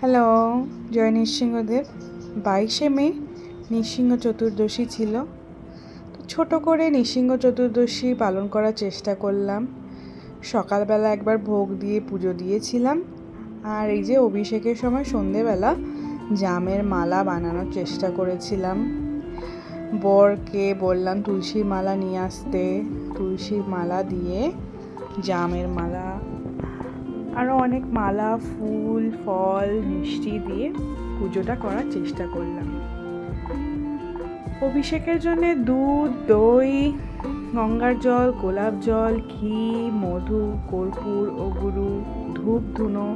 Hello, জয় নৃসিংহদেব। 22শে মে নৃসিংহ চতুর্দশী ছিল। তো ছোটো করে নৃসিংহ চতুর্দশী পালন করার চেষ্টা করলাম। সকালবেলা একবার ভোগ দিয়ে পুজো দিয়েছিলাম, আর এই যে অভিষেকের সময় সন্ধেবেলা জামের মালা বানানোর চেষ্টা করেছিলাম। বরকে বললাম তুলসীর মালা নিয়ে আসতে, তুলসীর মালা দিয়ে জামের মালা আরও অনেক মালা, ফুল, ফল, মিষ্টি দিয়ে পুজোটা করার চেষ্টা করলাম। অভিষেকের জন্য দুধ, দই, গঙ্গার জল, গোলাপ জল, ঘি, মধু, কর্পূর, অগুরু, ধূপ ধুনো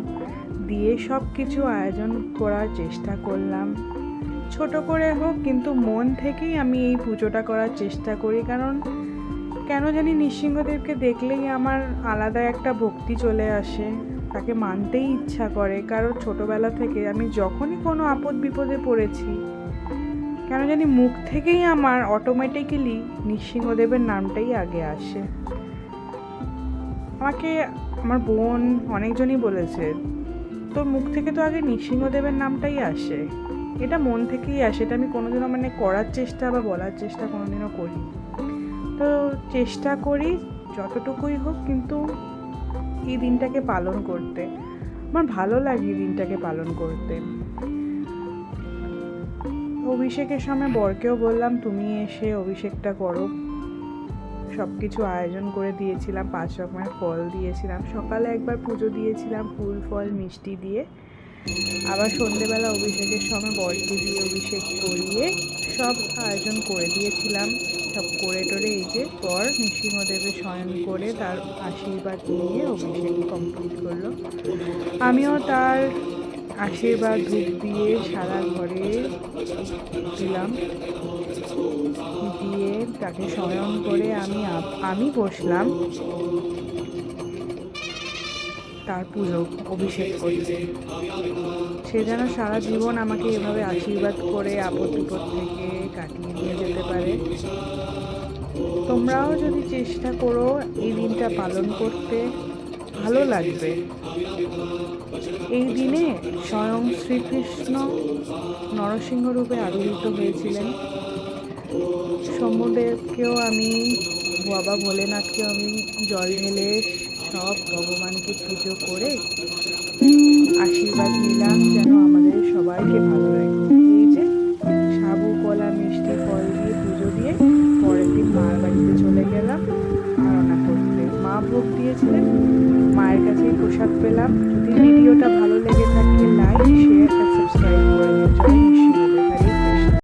দিয়ে সব কিছু আয়োজন করার চেষ্টা করলাম। ছোট করে হোক, কিন্তু মন থেকেই আমি এই পুজোটা করার চেষ্টা করি। কারণ কেন জানি নৃসিংহদেবকে দেখলেই আমার আলাদা একটা ভক্তি চলে আসে, তাকে মানতেই ইচ্ছা করে। কারণ ছোটোবেলা থেকে আমি যখনই কোনো আপদ বিপদে পড়েছি, কেন জানি মুখ থেকেই আমার অটোমেটিক্যালি নৃসিংহদেবের নামটাই আগে আসে। আমাকে আমার বোন অনেকজনই বলেছে, তোর মুখ থেকে তো আগে নৃসিংহদেবের নামটাই আসে। এটা মন থেকেই আসে, এটা আমি কোনোদিনও করার চেষ্টা বা বলার চেষ্টা কোনোদিনও করি। তো চেষ্টা করি যতটুকুই হোক, কিন্তু এই দিনটাকে পালন করতে আমার ভালো লাগে। এই দিনটাকে পালন করতে অভিষেকের সময় বরকেও বললাম তুমি এসে অভিষেকটা করো। সব কিছু আয়োজন করে দিয়েছিলাম, 5 রকমের ফল দিয়েছিলাম। সকালে একবার পুজো দিয়েছিলাম ফুল, ফল, মিষ্টি দিয়ে। আবার সন্ধেবেলা অভিষেকের সময় বরকে দিয়ে অভিষেক করিয়ে সব আয়োজন করে দিয়েছিলাম। সব করে টোরে এই যে বর নৃসিংহদেবের শয়ন করে তার আশীর্বাদ নিয়ে অভিষেক কমপ্লিট করলো। আমিও তার আশীর্বাদ ধূপ দিয়ে সারা ঘরে দিলাম, দিয়ে তাকে শয়ন করে আমি বসলাম তার পুজো অভিষেক করতে। সে যেন সারা জীবন আমাকে এভাবে আশীর্বাদ করে আপদ বিপদ থেকে কাটিয়ে নিয়ে যেতে পারে। তোমরাও যদি চেষ্টা করো এই দিনটা পালন করতে, ভালো লাগবে। এই দিনে স্বয়ং শ্রীকৃষ্ণ নরসিংহ রূপে আবির্ভূত হয়েছিলেন। শম্ভুদেবকেও আমি, বাবা ভোলেনাথকেও আমি জল ঢেলে সব ভগবানকে পুজো করে আশীর্বাদ নিলাম যেন আমাদের সবাইকে ভালো লাগে। এই যে সাবু, কলা, মিষ্টি, ফল দিয়ে পুজো দিয়ে পরের দিন মার বাড়িতে চলে গেলাম আরাধনা করতে। মা ভোগ দিয়েছিলেন, মায়ের কাছেই প্রসাদ পেলাম। যদি ভিডিওটা ভালো